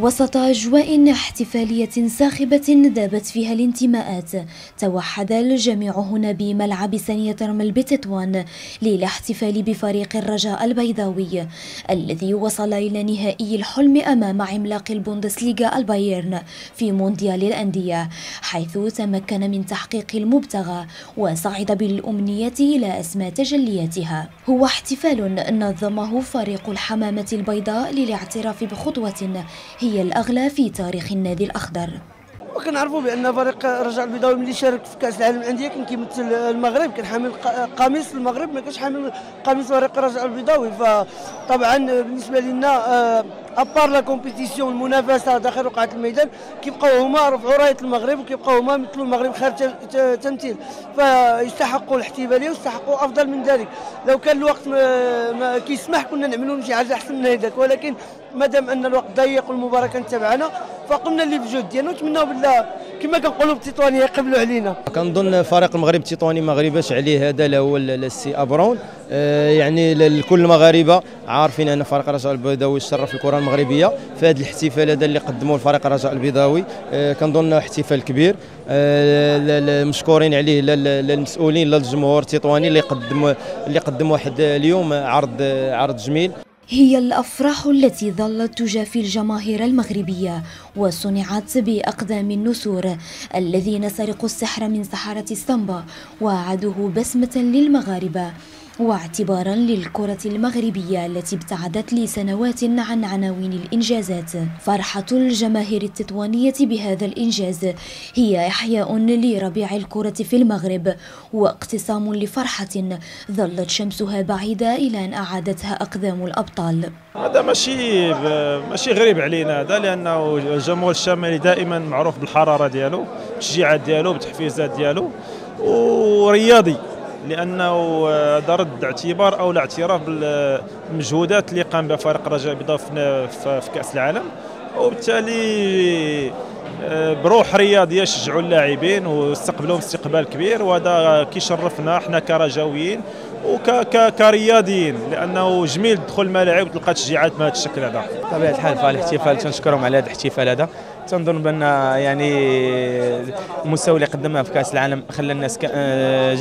وسط أجواء احتفالية ساخبة دابت فيها الانتماءات، توحد الجميع هنا بملعب ثانية ترمل بتطوان للاحتفال بفريق الرجاء البيضاوي الذي وصل إلى نهائي الحلم أمام عملاق البوندسليغا البايرن في مونديال الأندية، حيث تمكن من تحقيق المبتغى وصعد بالأمنية إلى أسمى تجلياتها. هو احتفال نظمه فريق الحمامة البيضاء للاعتراف بخطوة هي الأغلى في تاريخ النادي الأخضر. وكنعرفوا بان فريق الرجاء البيضاوي ملي شارك في كاس العالم للانديه كان كيمثل المغرب، كان حامل قميص المغرب، ما كانش حامل قميص فريق الرجاء البيضاوي. فطبعا بالنسبه لنا ابار لا كومبيتيسيون، المنافسه داخل رقعه الميدان، كيبقاو هما رفعوا رايه المغرب وكيبقاو هما مثلوا المغرب خارج تمثيل، فيستحقوا الاحتفاليه ويستحقوا افضل من ذلك. لو كان الوقت ما كيسمح كنا نعملوا شي حاجه احسن من هذاك، ولكن مادام ان الوقت ضيق والمباراه كانت تبعنا فقمنا اللي بجهد ديالنا، ونتمناو بالله كما كنقولوا بالتطوانيه يقبلوا علينا. كنظن فريق المغرب التطواني ما غريباش عليه هذا، هو السي ابرون. يعني لكل المغاربه عارفين ان فريق الرجاء البيضاوي شرف الكره المغربيه في هذا الاحتفال هذا اللي قدموه الفريق الرجاء البيضاوي. كنظن احتفال كبير مشكورين عليه للمسؤولين للجمهور التطواني اللي قدم واحد اليوم عرض جميل. هي الأفراح التي ظلت تجافي الجماهير المغربية وصنعت بأقدام النسور الذين سرقوا السحر من سحرة السامبا وأعادوه بسمة للمغاربة واعتبارا للكرة المغربية التي ابتعدت لسنوات عن عناوين الإنجازات. فرحة الجماهير التطوانية بهذا الإنجاز هي إحياء لربيع الكرة في المغرب واقتسام لفرحة ظلت شمسها بعيدة إلى أن أعادتها أقدام الأبطال. هذا ماشي غريب علينا هذا، لأنه الجمهور الشمالي دائما معروف بالحرارة ديالو، بالتشجيعات ديالو، بالتحفيزات ديالو، ورياضي، لانه هذا رد اعتبار او لا اعتراف بالمجهودات اللي قام بها فريق الرجاء البيضاوي في كاس العالم، وبالتالي بروح رياضيه شجعوا اللاعبين واستقبلوهم استقبال كبير، وهذا كيشرفنا احنا كرجاويين وكرياضيين، لانه جميل تدخل الملاعب وتلقى تشجيعات بهذا الشكل هذا. بطبيعه الحال فالاحتفال تنشكرهم على هذا الاحتفال هذا. تنظن بان يعني المستوى اللي قدمناه في كاس العالم خلى الناس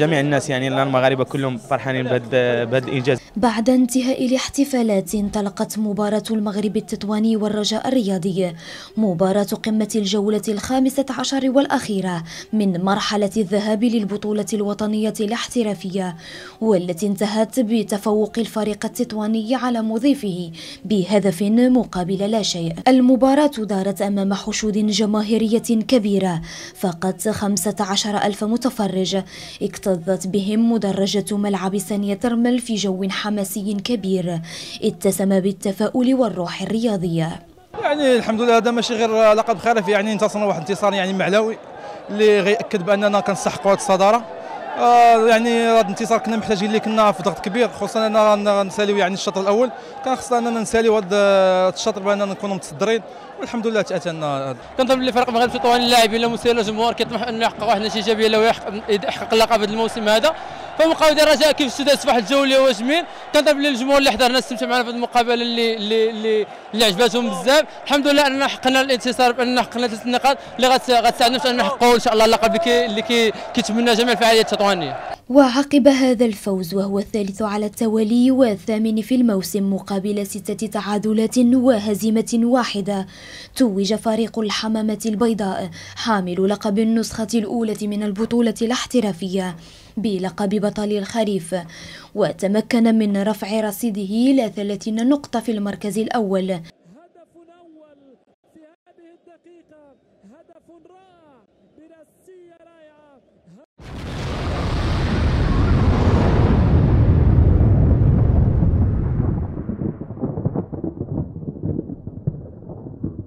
جميع الناس يعني المغاربه كلهم فرحانين بهذا الانجاز. بعد انتهاء الاحتفالات انطلقت مباراة المغرب التطواني والرجاء الرياضي، مباراة قمة الجولة ال15 والأخيرة من مرحلة الذهاب للبطولة الوطنية الاحترافية، والتي انتهت بتفوق الفريق التطواني على مضيفه بهدف مقابل لا شيء. المباراة دارت أمام حشود جماهيرية كبيرة، فقط 15,000 متفرج اكتظت بهم مدرجة ملعب ثانية ترمل في جو حماسي كبير اتسم بالتفاؤل والروح الرياضية. يعني الحمد لله هذا ماشي غير لقب خرافي، يعني انتصرنا واحد انتصار يعني معنوي اللي غيأكد باننا كنستحقوا هذه الصدارة. يعني هذا الانتصار كنا محتاجين ليه، كنا في ضغط كبير، خصوصا اننا نساليو يعني الشوط الاول، كان خصنا اننا نساليو هذا الشوط باننا نكونوا متصدرين، والحمد لله تاتينا. كنظن بلي فريق المغرب التطواني اللاعبين المسير الجمهور كيطمح انه يحقق واحد النتيجه ايجابيه لو يحقق اللقب هذا الموسم هذا. فمقابله الرجاء كيف السداس في واحد الجو اللي هو جميل، كنظن بلي الجمهور اللي حضرنا استمتع معنا في هذه المقابله اللي عجباتهم بزاف. الحمد لله اننا حققنا الانتصار، باننا حققنا 3 نقاط اللي غتساعدنا في ان نحققوا ان شاء الله اللقب اللي كيتمنى جميع الفعاليات التطوانيه. وعقب هذا الفوز وهو الثالث على التوالي والثامن في الموسم مقابل 6 تعادلات وهزيمة واحدة، توج فريق الحمامة البيضاء حامل لقب النسخة الأولى من البطولة الاحترافية بلقب بطل الخريف، وتمكن من رفع رصيده إلى 30 نقطة في المركز الأول. هدف أول في هذه الدقيقة، هدف رائع براسية رائعة.